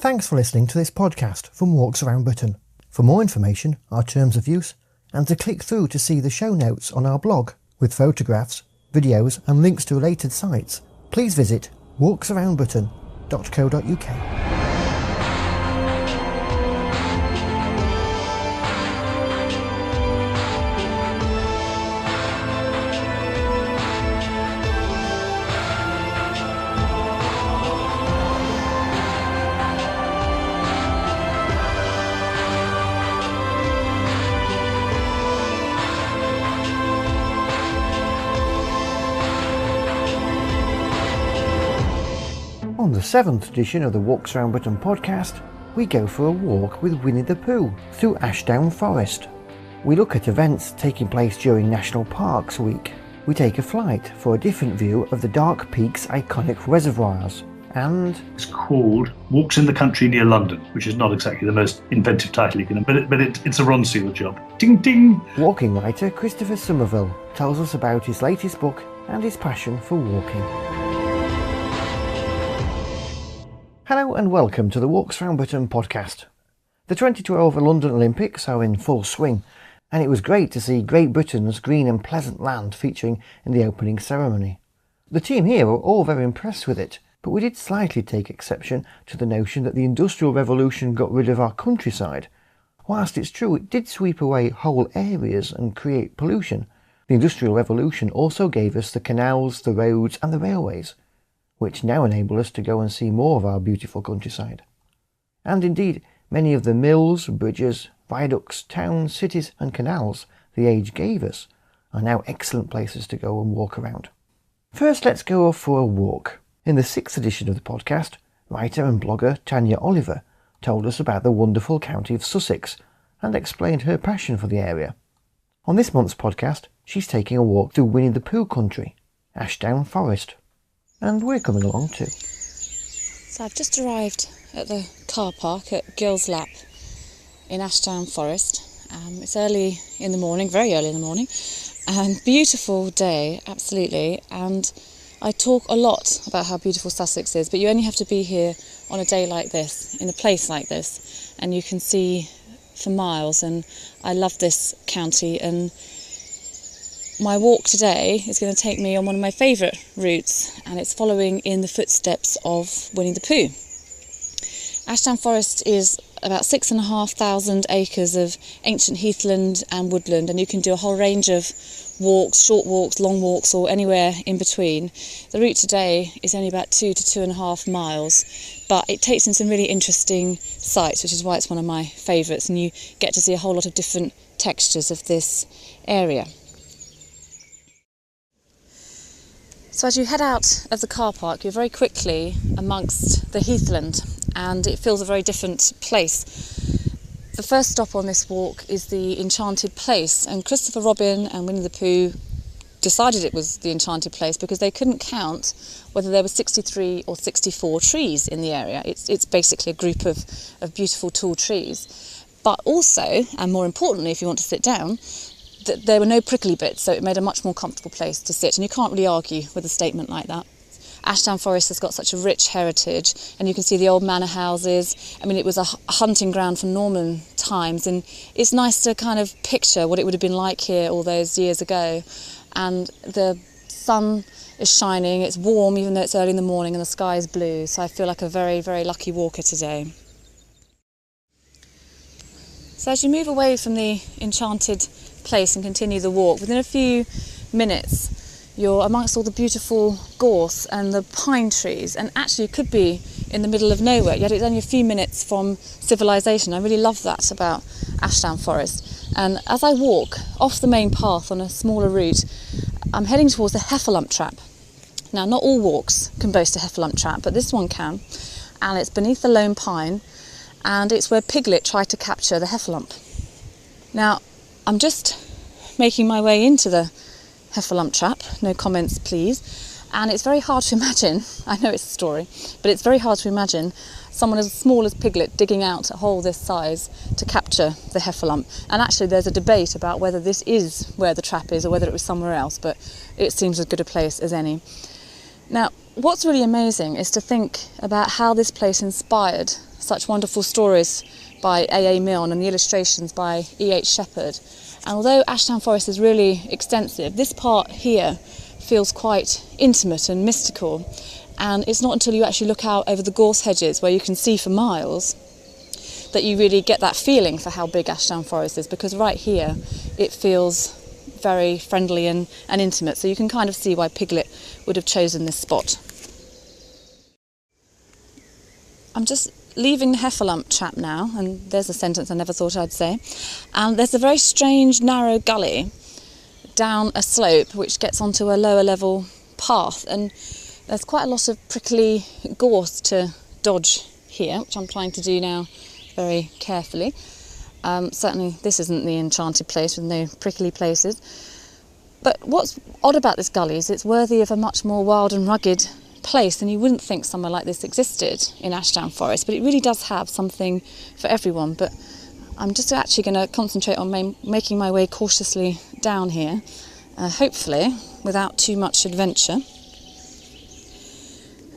Thanks for listening to this podcast from Walks Around Britain. For more information, our terms of use, and to click through to see the show notes on our blog with photographs, videos and links to related sites, please visit walksaroundbritain.co.uk. On the 7th edition of the Walks Around Britain podcast, we go for a walk with Winnie the Pooh through Ashdown Forest. We look at events taking place during National Parks Week. We take a flight for a different view of the Dark Peak's iconic reservoirs. And it's called Walks in the Country Near London, which is not exactly the most inventive title you can, but it's a Ron Seal job. Ding ding! Walking writer Christopher Somerville tells us about his latest book and his passion for walking. Hello and welcome to the Walks Around Britain podcast. The 2012 London Olympics are in full swing, and it was great to see Great Britain's green and pleasant land featuring in the opening ceremony. The team here were all very impressed with it, but we did slightly take exception to the notion that the Industrial Revolution got rid of our countryside. Whilst it's true it did sweep away whole areas and create pollution, the Industrial Revolution also gave us the canals, the roads and the railways, which now enable us to go and see more of our beautiful countryside. And indeed, many of the mills, bridges, viaducts, towns, cities and canals the age gave us are now excellent places to go and walk around. First, let's go off for a walk. In the 6th edition of the podcast, writer and blogger Tanya Oliver told us about the wonderful county of Sussex and explained her passion for the area. On this month's podcast, she's taking a walk through Winnie the Pooh country, Ashdown Forest. And we're coming along too. So I've just arrived at the car park at Gill's Lap in Ashdown Forest. It's early in the morning, very early in the morning, and beautiful day, absolutely. And I talk a lot about how beautiful Sussex is, but you only have to be here on a day like this, in a place like this, and you can see for miles. And I love this county, and my walk today is going to take me on one of my favourite routes, and it's following in the footsteps of Winnie the Pooh. Ashdown Forest is about 6,500 acres of ancient heathland and woodland, and you can do a whole range of walks, short walks, long walks, or anywhere in between. The route today is only about 2 to 2.5 miles, but it takes in some really interesting sights, which is why it's one of my favourites, and you get to see a whole lot of different textures of this area. So as you head out of the car park, you're very quickly amongst the heathland, and it feels a very different place. The first stop on this walk is the Enchanted Place, and Christopher Robin and Winnie the Pooh decided it was the Enchanted Place because they couldn't count whether there were 63 or 64 trees in the area. It's basically a group of beautiful tall trees. But also, and more importantly if you want to sit down, there were no prickly bits, so it made a much more comfortable place to sit, and you can't really argue with a statement like that. Ashdown Forest has got such a rich heritage, and you can see the old manor houses. I mean, it was a hunting ground for Norman times, and it's nice to kind of picture what it would have been like here all those years ago. And the sun is shining, it's warm even though it's early in the morning, and the sky is blue, so I feel like a very, very lucky walker today. So as you move away from the Enchanted Place and continue the walk, within a few minutes you're amongst all the beautiful gorse and the pine trees, and actually you could be in the middle of nowhere, yet it's only a few minutes from civilization. I really love that about Ashdown Forest. And as I walk off the main path on a smaller route, I'm heading towards the Heffalump Trap. Now, not all walks can boast a Heffalump Trap, but this one can, and it's beneath the lone pine, and it's where Piglet tried to capture the Heffalump. Now, I'm just making my way into the Heffalump Trap, no comments please, and it's very hard to imagine, I know it's a story, but it's very hard to imagine someone as small as Piglet digging out a hole this size to capture the Heffalump. And actually there's a debate about whether this is where the trap is or whether it was somewhere else, but it seems as good a place as any. Now, what's really amazing is to think about how this place inspired such wonderful stories by A.A. Milne and the illustrations by E.H. Shepard. And although Ashdown Forest is really extensive, this part here feels quite intimate and mystical. And it's not until you actually look out over the gorse hedges, where you can see for miles, that you really get that feeling for how big Ashdown Forest is, because right here it feels very friendly and intimate. So you can kind of see why Piglet would have chosen this spot. I'm just leaving the Heffalump trap now, and there's a sentence I never thought I'd say. And there's a very strange narrow gully down a slope which gets onto a lower level path, and there's quite a lot of prickly gorse to dodge here, which I'm trying to do now very carefully. Certainly this isn't the enchanted place with no prickly places. But what's odd about this gully is it's worthy of a much more wild and rugged place, and you wouldn't think somewhere like this existed in Ashdown Forest, but it really does have something for everyone. But I'm just actually going to concentrate on making my way cautiously down here, hopefully without too much adventure.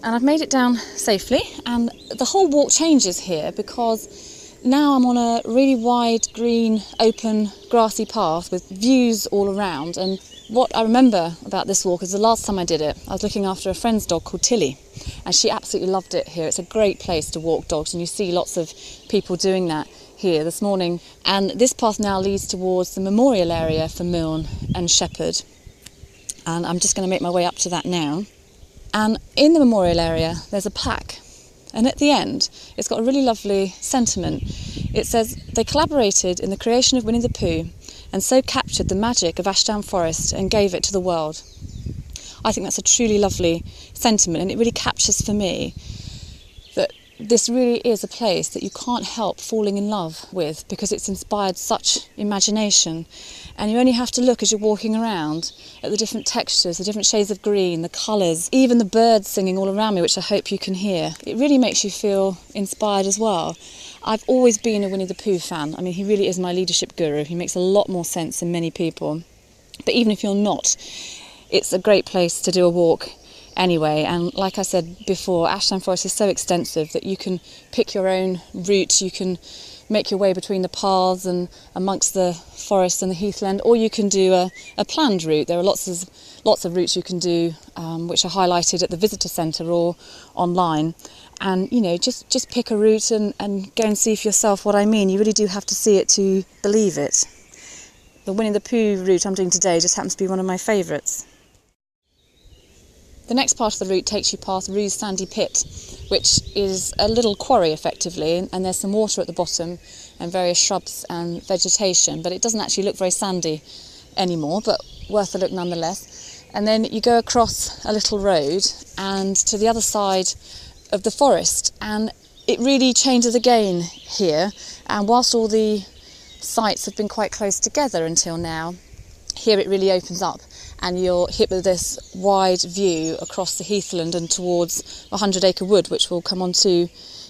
And I've made it down safely, and the whole walk changes here because now I'm on a really wide, green, open, grassy path with views all around. And what I remember about this walk is the last time I did it, I was looking after a friend's dog called Tilly, and she absolutely loved it here. It's a great place to walk dogs, and you see lots of people doing that here this morning. And this path now leads towards the memorial area for Milne and Shepard. And I'm just going to make my way up to that now. And in the memorial area, there's a plaque. And at the end, it's got a really lovely sentiment. It says, "They collaborated in the creation of Winnie the Pooh and so captured the magic of Ashdown Forest and gave it to the world." I think that's a truly lovely sentiment, and it really captures for me that this really is a place that you can't help falling in love with, because it's inspired such imagination. And you only have to look as you're walking around at the different textures, the different shades of green, the colours, even the birds singing all around me, which I hope you can hear. It really makes you feel inspired as well. I've always been a Winnie the Pooh fan. I mean, he really is my leadership guru. He makes a lot more sense than many people. But even if you're not, it's a great place to do a walk anyway. And like I said before, Ashdown Forest is so extensive that you can pick your own route. You can make your way between the paths and amongst the forest and the heathland, or you can do a planned route. There are lots of routes you can do, which are highlighted at the visitor centre or online. And just pick a route and go and see for yourself what I mean. You really do have to see it to believe it. The Winnie the Pooh route I'm doing today just happens to be one of my favourites. The next part of the route takes you past Rue's Sandy Pit, which is a little quarry effectively, and there's some water at the bottom and various shrubs and vegetation, but it doesn't actually look very sandy anymore, but worth a look nonetheless. And then you go across a little road and to the other side of the forest, and it really changes again here. And whilst all the sites have been quite close together until now, here it really opens up, and you're hit with this wide view across the heathland and towards 100 Acre Wood, which we'll come on to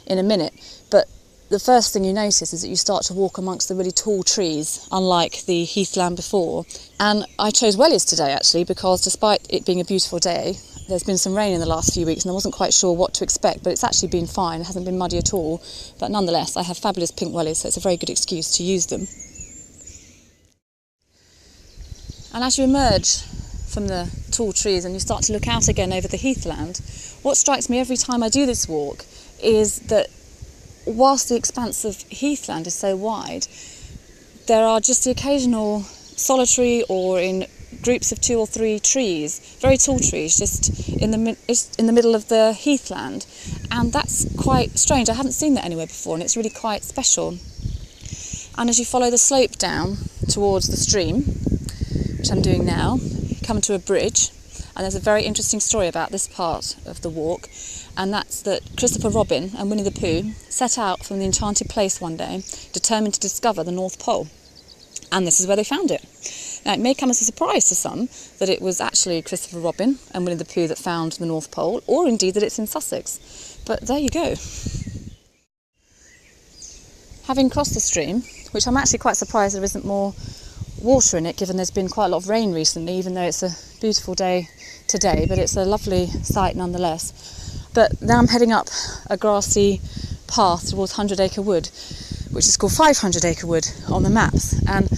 in a minute. But the first thing you notice is that you start to walk amongst the really tall trees, unlike the heathland before. And I chose wellies today actually, because despite it being a beautiful day, there's been some rain in the last few weeks and I wasn't quite sure what to expect, but it's actually been fine. It hasn't been muddy at all, but nonetheless I have fabulous pink wellies, so it's a very good excuse to use them. And as you emerge from the tall trees and you start to look out again over the heathland, what strikes me every time I do this walk is that whilst the expanse of heathland is so wide, there are just the occasional solitary or in groups of 2 or 3 trees, very tall trees, just in the middle of the heathland, and that's quite strange. I haven't seen that anywhere before, and it's really quite special. And as you follow the slope down towards the stream, which I'm doing now, you come to a bridge, and there's a very interesting story about this part of the walk, and that's that Christopher Robin and Winnie the Pooh set out from the enchanted place one day, determined to discover the North Pole. And this is where they found it. Now, it may come as a surprise to some that it was actually Christopher Robin and Winnie the Pooh that found the North Pole, or indeed that it's in Sussex. But there you go. Having crossed the stream, which I'm actually quite surprised there isn't more water in it, given there's been quite a lot of rain recently, even though it's a beautiful day today, but it's a lovely sight nonetheless. But now I'm heading up a grassy path towards 100 Acre Wood, which is called 500 Acre Wood on the maps. And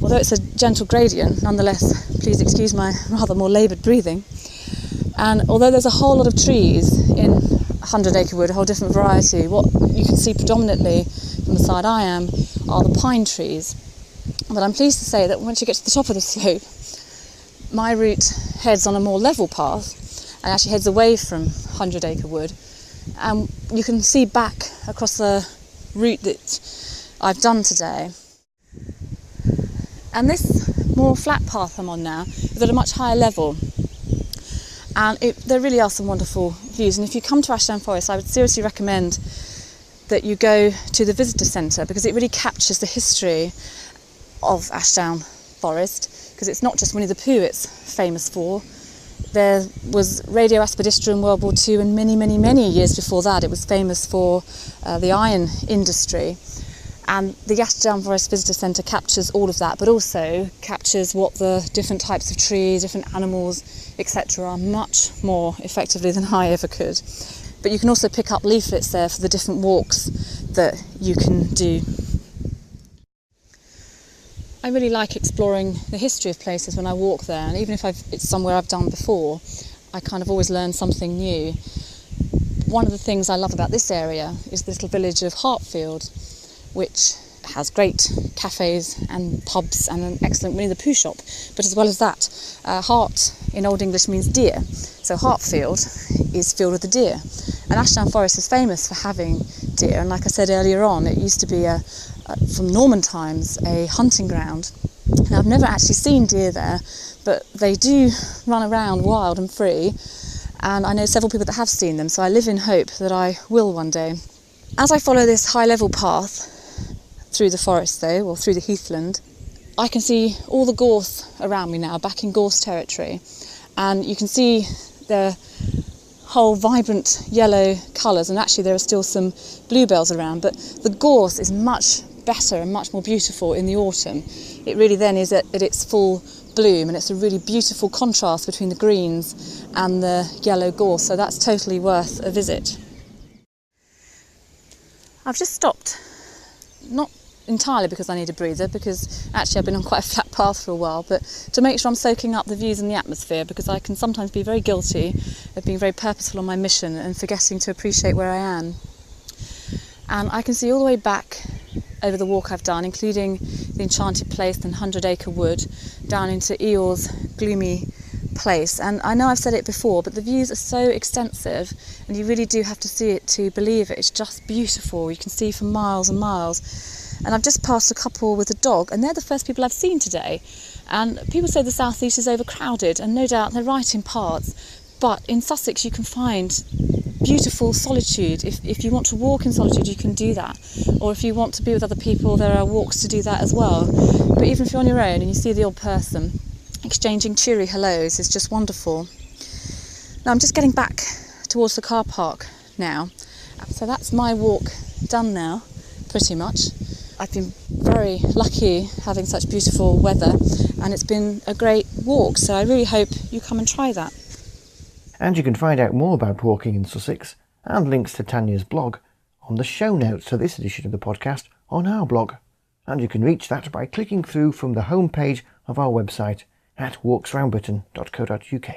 although it's a gentle gradient, nonetheless, please excuse my rather more laboured breathing. And although there's a whole lot of trees in 100 Acre Wood, a whole different variety, what you can see predominantly from the side I am are the pine trees. But I'm pleased to say that once you get to the top of the slope, my route heads on a more level path and actually heads away from 100 Acre Wood. And you can see back across the route that I've done today. And this more flat path I'm on now is at a much higher level. And there really are some wonderful views. And if you come to Ashdown Forest, I would seriously recommend that you go to the visitor centre, because it really captures the history of Ashdown Forest, because it's not just Winnie the Pooh it's famous for. There was Radio Aspidistra in World War II, and many, many, many years before that it was famous for the iron industry. And the Ashdown Forest Visitor Centre captures all of that, but also captures what the different types of trees, different animals, etc. are much more effectively than I ever could. But you can also pick up leaflets there for the different walks that you can do. I really like exploring the history of places when I walk there, and even if it's somewhere I've done before, I kind of always learn something new. One of the things I love about this area is the little village of Hartfield, which has great cafes and pubs and an excellent Winnie the Pooh shop. But as well as that, Hart in Old English means deer. So Hartfield is filled with the deer. And Ashdown Forest is famous for having deer. And like I said earlier on, it used to be, from Norman times, a hunting ground. Now, I've never actually seen deer there, but they do run around wild and free. And I know several people that have seen them, so I live in hope that I will one day. As I follow this high-level path through the forest, though, or through the heathland, I can see all the gorse around me now, back in gorse territory. And you can see the whole vibrant yellow colours, and actually there are still some bluebells around, but the gorse is much better and much more beautiful in the autumn. It really then is at its full bloom, and it's a really beautiful contrast between the greens and the yellow gorse, so that's totally worth a visit. I've just stopped, not entirely because I need a breather, because actually I've been on quite a flat path for a while, but to make sure I'm soaking up the views and the atmosphere, because I can sometimes be very guilty of being very purposeful on my mission and forgetting to appreciate where I am. And I can see all the way back over the walk I've done, including the Enchanted Place and 100 Acre Wood, down into Eor's gloomy place. And I know I've said it before, but the views are so extensive and you really do have to see it to believe it. It's just beautiful. You can see for miles and miles. And I've just passed a couple with a dog, and they're the first people I've seen today. And people say the South East is overcrowded, and no doubt they're right in parts. But in Sussex you can find beautiful solitude. If you want to walk in solitude, you can do that. Or if you want to be with other people, there are walks to do that as well. But even if you're on your own and you see the odd person, exchanging cheery hellos is just wonderful. Now I'm just getting back towards the car park now. So that's my walk done now, pretty much. I've been very lucky having such beautiful weather, and it's been a great walk, so I really hope you come and try that. And you can find out more about walking in Sussex and links to Tanya's blog on the show notes to this edition of the podcast on our blog. And you can reach that by clicking through from the homepage of our website at walksroundbritain.co.uk.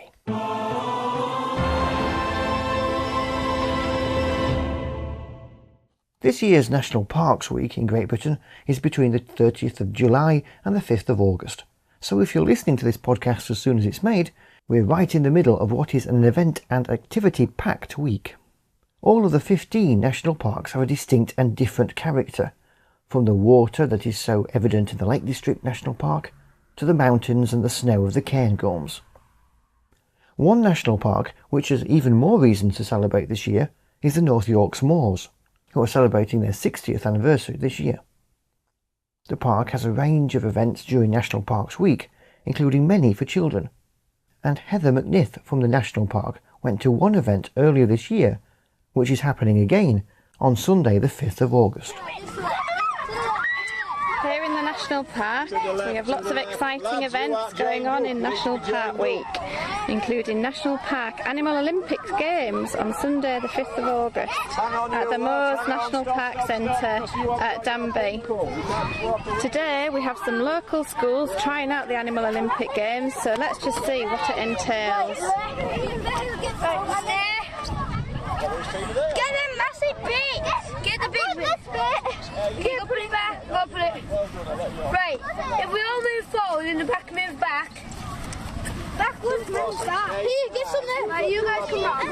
This year's National Parks Week in Great Britain is between the 30th of July and the 5th of August. So if you're listening to this podcast as soon as it's made, we're right in the middle of what is an event and activity-packed week. All of the 15 national parks have a distinct and different character, from the water that is so evident in the Lake District National Park to the mountains and the snow of the Cairngorms. One national park which has even more reason to celebrate this year is the North Yorks Moors, who are celebrating their 60th anniversary this year. The park has a range of events during National Parks Week, including many for children. And Heather McNith from the National Park went to one event earlier this year, which is happening again on Sunday the 5th of August. Here in the National Park, we have lots of exciting events going on in National Park Week. including National Park Animal Olympics Games on Sunday the 5th of August at the Moors National Park Centre at Danby. Today we have some local schools trying out the Animal Olympic Games, so let's just see what it entails. Get them massive bits! Get the big bits! Go put it back! Go put it... Right, if we all move forward and the back moves back... Backwards moves back! Here, get some there! Right, you guys come back!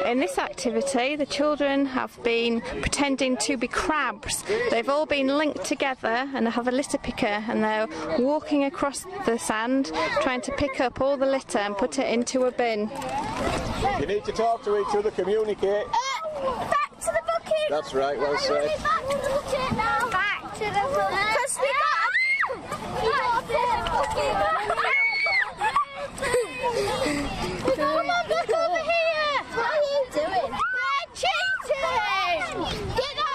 In this activity, the children have been pretending to be crabs. They've all been linked together and they have a litter picker, and they're walking across the sand trying to pick up all the litter and put it into a bin. You need to talk to each other, communicate. Back to the bucket! That's right, well said. Back to the bucket now! Back to the bucket! Because we got Come on, look over here! What are you doing? They're cheating! Get out!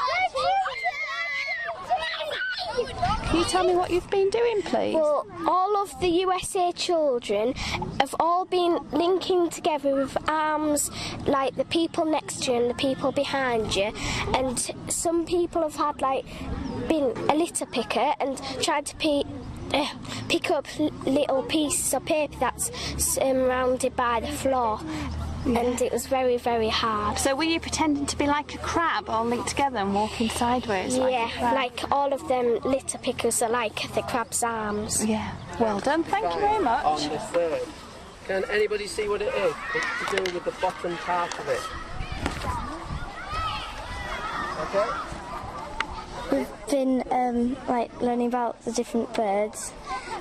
Can you tell me what you've been doing, please? Well, all of the USA children have all been linking together with arms, like the people next to you and the people behind you, and some people have had been a litter picker and tried to pick up little pieces of paper that's surrounded by the floor. And it was very, very hard. So were you pretending to be like a crab, all linked together and walking sideways? Like all of them litter pickers are like the crab's arms. Yeah, well done, thank you very much. On the third. Can anybody see what it is? It's to do with the bottom part of it. Okay? We've been learning about the different birds,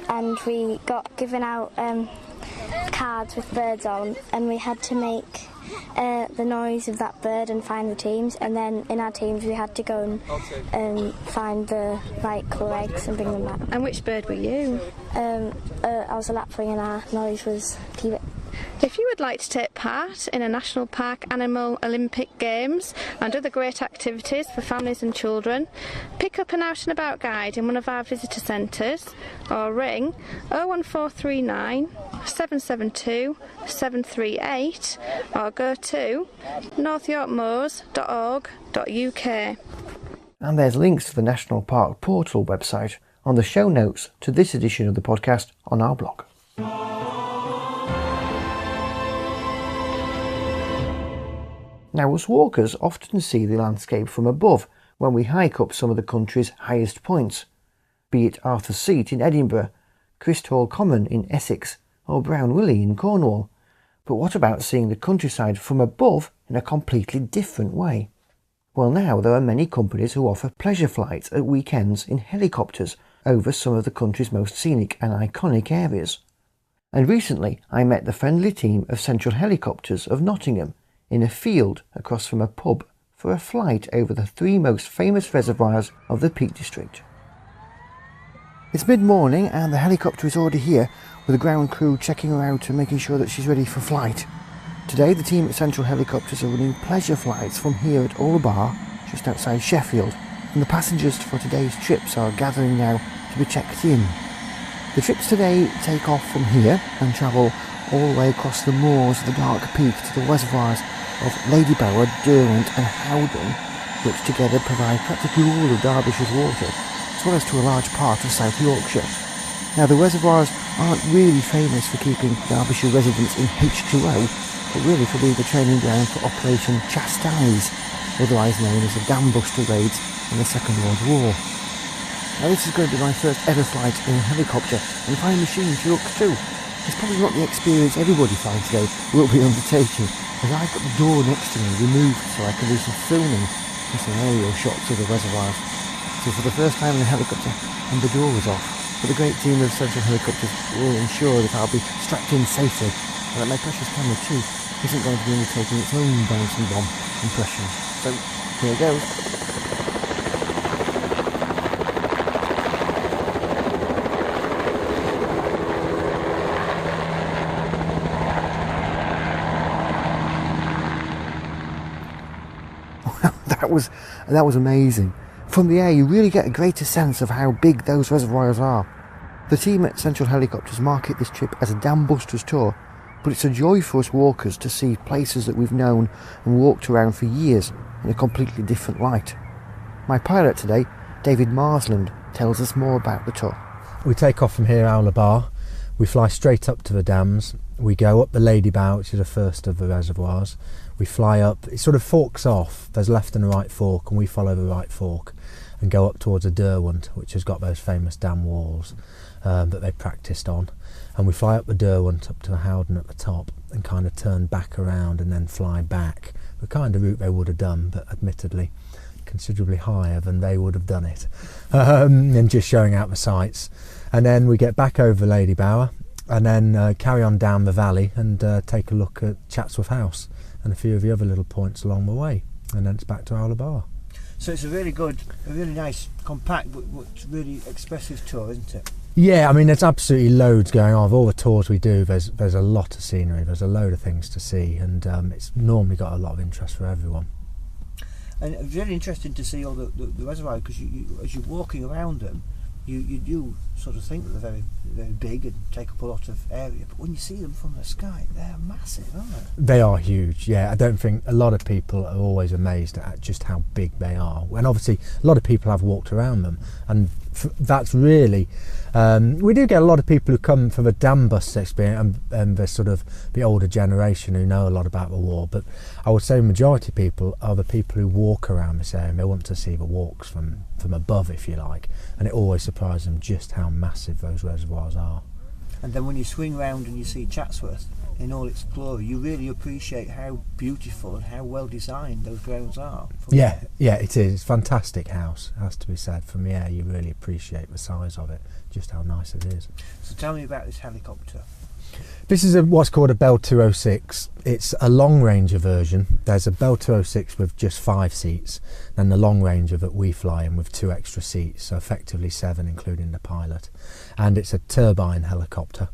and we got given out cards with birds on, and we had to make the noise of that bird and find the teams, and then in our teams we had to go and find the right colour eggs and bring them back. And which bird were you? I was a lapwing and our noise was peewit. If you would like to take part in a National Park Animal Olympic Games and other great activities for families and children, pick up an out and about guide in one of our visitor centres or ring 01439 772 738 or go to northyorkmoors.org.uk. And there's links to the National Park Portal website on the show notes to this edition of the podcast on our blog. Now, us walkers often see the landscape from above when we hike up some of the country's highest points, be it Arthur's Seat in Edinburgh, Christhall Common in Essex, or Brown Willy in Cornwall. But what about seeing the countryside from above in a completely different way? Well, now there are many companies who offer pleasure flights at weekends in helicopters over some of the country's most scenic and iconic areas. And recently I met the friendly team of Central Helicopters of Nottingham in a field across from a pub for a flight over the three most famous reservoirs of the Peak District. It's mid-morning and the helicopter is already here with the ground crew checking her out and making sure that she's ready for flight. Today the team at Central Helicopters are running pleasure flights from here at Olabar, just outside Sheffield, and the passengers for today's trips are gathering now to be checked in. The trips today take off from here and travel all the way across the moors of the Dark Peak to the reservoirs of Ladybower, Derwent and Howden, which together provide practically all of Derbyshire's water, as well as to a large part of South Yorkshire. Now, the reservoirs aren't really famous for keeping Derbyshire residents in H2O, but really for being the training ground for Operation Chastise, otherwise known as the Dam Buster raids in the Second World War. Now, this is going to be my first ever flight in a helicopter, and flying machines look too. It's probably not the experience everybody flying today will be undertaking, as I've got the door next to me removed so I can do some filming and some aerial shots of the reservoirs. So for the first time in a helicopter, and the door is off, but the great team of Central Helicopters will ensure that I'll be strapped in safely, and that my precious camera too isn't going to be undertaking its own bouncing bomb impression. So here goes. That was amazing. From the air you really get a greater sense of how big those reservoirs are. The team at Central Helicopters market this trip as a Dam Busters tour, but it's a joy for us walkers to see places that we've known and walked around for years in a completely different light. My pilot today, David Marsland, tells us more about the tour. We take off from here, Owler Bar. We fly straight up to the dams. We go up the Lady Bow, which is the first of the reservoirs. We fly up, it sort of forks off. There's left and a right fork, and we follow the right fork and go up towards a Derwent, which has got those famous dam walls that they practised on. And we fly up the Derwent up to the Howden at the top and kind of turn back around and then fly back. The kind of route they would have done, but admittedly considerably higher than they would have done it, and just showing out the sights. And then we get back over Lady Bower and then carry on down the valley and take a look at Chatsworth House and a few of the other little points along the way, and then it's back to Owler Bar. So it's a really nice, compact but really expressive tour, isn't it? Yeah, I mean, there's absolutely loads going on. Of all the tours we do, there's a lot of scenery, there's a load of things to see, and it's normally got a lot of interest for everyone. And it's really interesting to see all the reservoirs, because you, as you're walking around them, you do sort of think that they're very, very big and take up a lot of area, but when you see them from the sky, they're massive, aren't they? They are huge, yeah. I don't think a lot of people are always amazed at just how big they are. And obviously, a lot of people have walked around them, and that's really... we do get a lot of people who come for the dam bust experience and the sort of the older generation who know a lot about the war, but I would say the majority of people are the people who walk around this area and they want to see the walks from above, if you like, and it always surprises them just how massive those reservoirs are. And then when you swing round and you see Chatsworth in all its glory, you really appreciate how beautiful and how well designed those grounds are. Yeah, it is. It's a fantastic house, has to be said. From the air, you really appreciate the size of it, just how nice it is. So tell me about this helicopter. This is what's called a Bell 206. It's a long ranger version. There's a Bell 206 with just 5 seats, and the long ranger that we fly in with 2 extra seats, so effectively 7 including the pilot. And it's a turbine helicopter.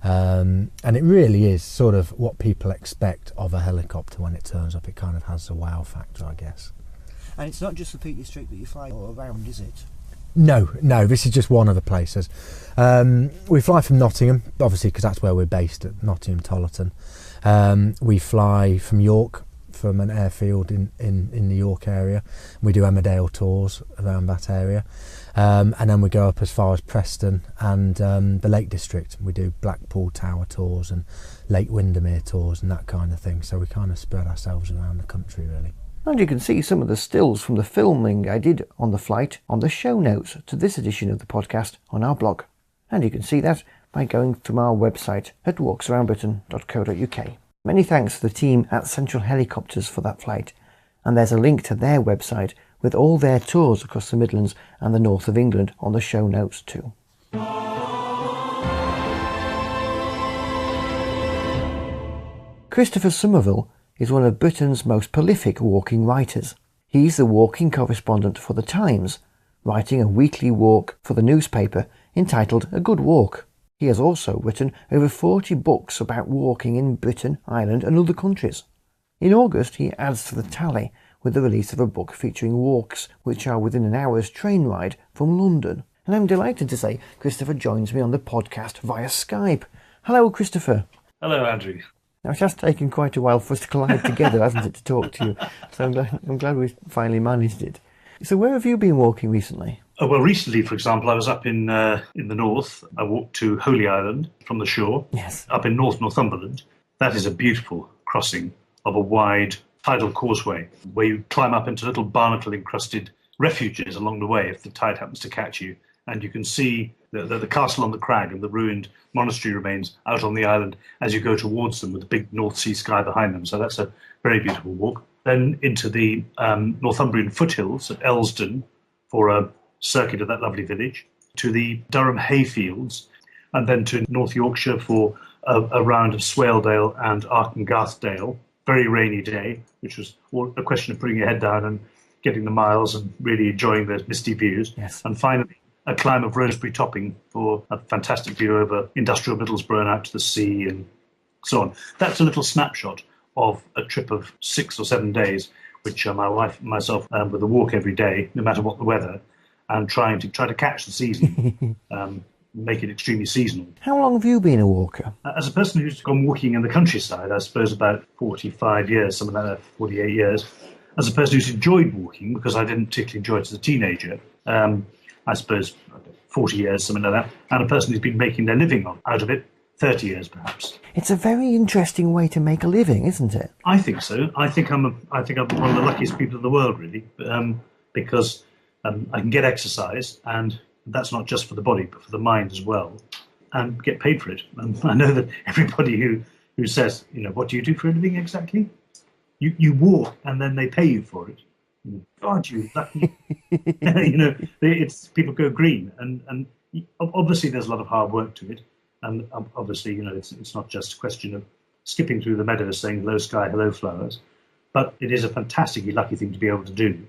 And it really is sort of what people expect of a helicopter when it turns up. It kind of has a wow factor, I guess. And it's not just the Peak District that you fly all around, is it? No, this is just one of the places. We fly from Nottingham, obviously, because that's where we're based, at Nottingham Tollerton. We fly from York, from an airfield in the York area. We do Emmerdale tours around that area. And then we go up as far as Preston and the Lake District. We do Blackpool Tower tours and Lake Windermere tours and that kind of thing. So we kind of spread ourselves around the country, really. And you can see some of the stills from the filming I did on the flight on the show notes to this edition of the podcast on our blog. And you can see that by going from our website at walksaroundbritain.co.uk. Many thanks to the team at Central Helicopters for that flight. And there's a link to their website with all their tours across the Midlands and the north of England on the show notes too. Christopher Somerville is one of Britain's most prolific walking writers. He's the walking correspondent for The Times, writing a weekly walk for the newspaper entitled A Good Walk. He has also written over 40 books about walking in Britain, Ireland and other countries. In August he adds to the tally with the release of a book featuring walks which are within an hour's train ride from London. And I'm delighted to say Christopher joins me on the podcast via Skype. Hello, Christopher. Hello, Andrew. Now, it has taken quite a while for us to collide together, hasn't it, to talk to you? So I'm glad we finally managed it. So where have you been walking recently? Well, recently, for example, I was up in the north. I walked to Holy Island from the shore. Yes. Up in Northumberland. That is a beautiful crossing of a wide tidal causeway where you climb up into little barnacle-encrusted refuges along the way if the tide happens to catch you. And you can see the castle on the crag and the ruined monastery remains out on the island as you go towards them with the big North Sea sky behind them. So that's a very beautiful walk. Then into the Northumbrian foothills at Elsdon for a circuit of that lovely village, to the Durham hayfields, and then to North Yorkshire for a round of Swaledale and Arkengarthdale. Very rainy day, which was a question of putting your head down and getting the miles and really enjoying those misty views. Yes. And finally, a climb of Rosebery Topping for a fantastic view over industrial Middlesbrough and out to the sea and so on. That's a little snapshot of a trip of 6 or 7 days, which my wife and myself with a walk every day, no matter what the weather, and trying to catch the season. make it extremely seasonal. How long have you been a walker? As a person who's gone walking in the countryside, I suppose about 45 years, something like that, 48 years. As a person who's enjoyed walking, because I didn't particularly enjoy it as a teenager, I suppose 40 years, something like that. And a person who's been making their living out of it, 30 years perhaps. It's a very interesting way to make a living, isn't it? I think so. I think I'm one of the luckiest people in the world, really, because I can get exercise, and that's not just for the body, but for the mind as well, and get paid for it. And I know that everybody who says, what do you do for a living exactly? You walk, and then they pay you for it. God, you lucky. It's people go green, and obviously there's a lot of hard work to it. And obviously, it's not just a question of skipping through the meadows saying hello sky, hello flowers, but it is a fantastically lucky thing to be able to do,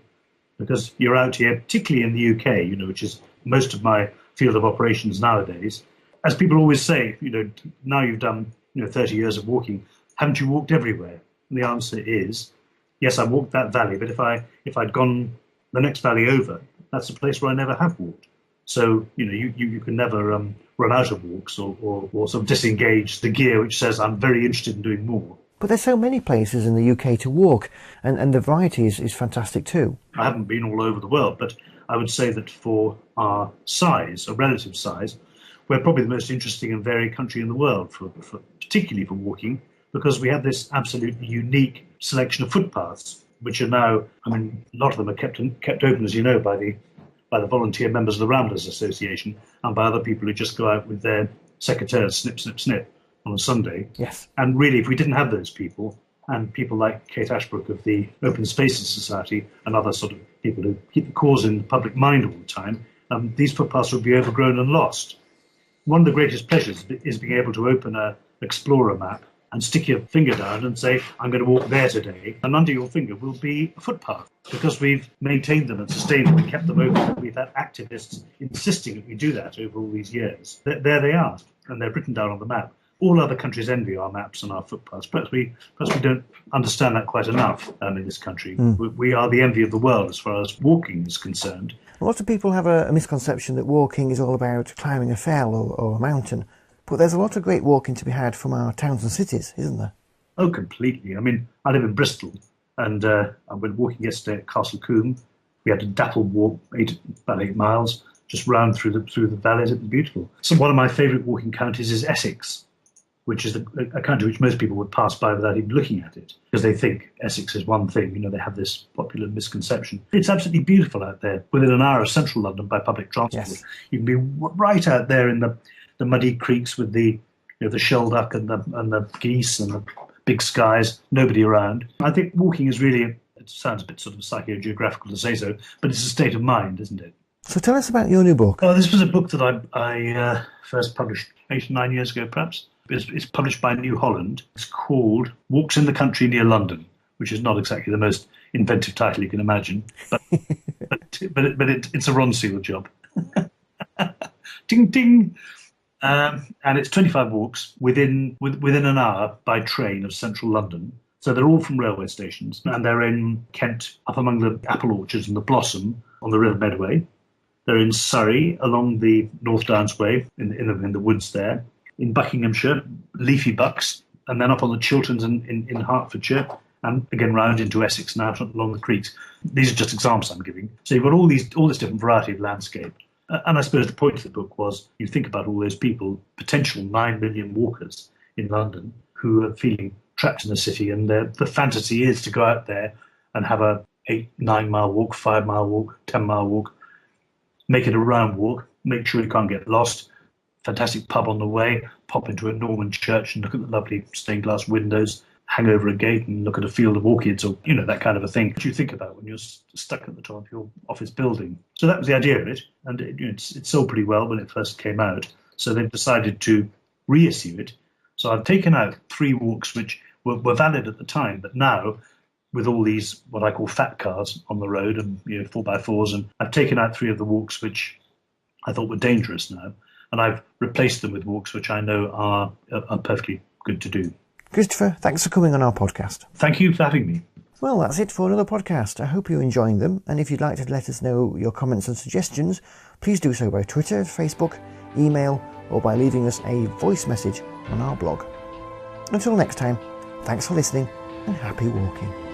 because you're out here, particularly in the UK, which is most of my field of operations nowadays. As people always say, now you've done 30 years of walking, haven't you walked everywhere? And the answer is, yes, I walked that valley, but if I'd gone the next valley over, that's a place where I never have walked. So, you can never run out of walks or sort of disengage the gear which says I'm very interested in doing more. But there's so many places in the UK to walk, and the variety is fantastic too. I haven't been all over the world, but I would say that for our size, a relative size, we're probably the most interesting and varied country in the world, for particularly for walking, because we have this absolutely unique selection of footpaths, which are now, a lot of them are kept open, as you know, by the volunteer members of the Ramblers Association and by other people who just go out with their secateurs, snip, snip, snip, on a Sunday. Yes. And really, if we didn't have those people, and people like Kate Ashbrook of the Open Spaces Society and other sort of people who keep the cause in the public mind all the time, these footpaths would be overgrown and lost. One of the greatest pleasures is being able to open an Explorer map and stick your finger down and say, I'm going to walk there today, and under your finger will be a footpath, because we've maintained them and sustained them and kept them open. We've had activists insisting that we do that over all these years. There they are, and they're written down on the map. All other countries envy our maps and our footpaths. Perhaps we don't understand that quite enough in this country. We are the envy of the world as far as walking is concerned. A lot of people have a misconception that walking is all about climbing a fell or a mountain. But there's a lot of great walking to be had from our towns and cities, isn't there? Oh, completely. I live in Bristol, and I went walking yesterday at Castle Combe. We had a dappled walk, about 8 miles, just round through the valleys. It was beautiful. So one of my favourite walking counties is Essex, which is a county which most people would pass by without even looking at it, because they think Essex is one thing. They have this popular misconception. It's absolutely beautiful out there. Within an hour of central London by public transport, yes. You can be right out there in the muddy creeks with the shelduck and the geese and the big skies, nobody around. I think walking is really, it sounds a bit sort of psychogeographical to say so, but it's a state of mind, isn't it? So tell us about your new book. Oh, this was a book that I first published 8 or 9 years ago, perhaps. It's published by New Holland. It's called Walks in the Country Near London, which is not exactly the most inventive title you can imagine, but it's a Ronseal job. Ding, ding. And it's 25 walks within an hour by train of central London. So they're all from railway stations, and they're in Kent, up among the apple orchards and the Blossom on the River Medway. They're in Surrey, along the North Downs Way, in the woods there. In Buckinghamshire, Leafy Bucks, and then up on the Chilterns in Hertfordshire, and again round into Essex now along the creeks. These are just examples I'm giving. So you've got all this different variety of landscape. And I suppose the point of the book was you think about all those people, potential 9 million walkers in London, who are feeling trapped in the city, and the fantasy is to go out there and have a 8-9 mile walk, 5 mile walk, 10 mile walk, make it a round walk, make sure you can't get lost, fantastic pub on the way, pop into a Norman church and look at the lovely stained glass windows, hang over a gate and look at a field of orchids, or that kind of a thing that you think about when you're stuck at the top of your office building. So that was the idea of it, and it sold pretty well when it first came out. So they've decided to reissue it. So I've taken out 3 walks which were valid at the time, but now with all these what I call fat cars on the road and 4x4s, and I've taken out 3 of the walks which I thought were dangerous now, and I've replaced them with walks which I know are perfectly good to do. Christopher, thanks for coming on our podcast. Thank you for having me. Well, that's it for another podcast. I hope you're enjoying them, and if you'd like to let us know your comments and suggestions, please do so by Twitter, Facebook, email, or by leaving us a voice message on our blog. Until next time, thanks for listening and happy walking.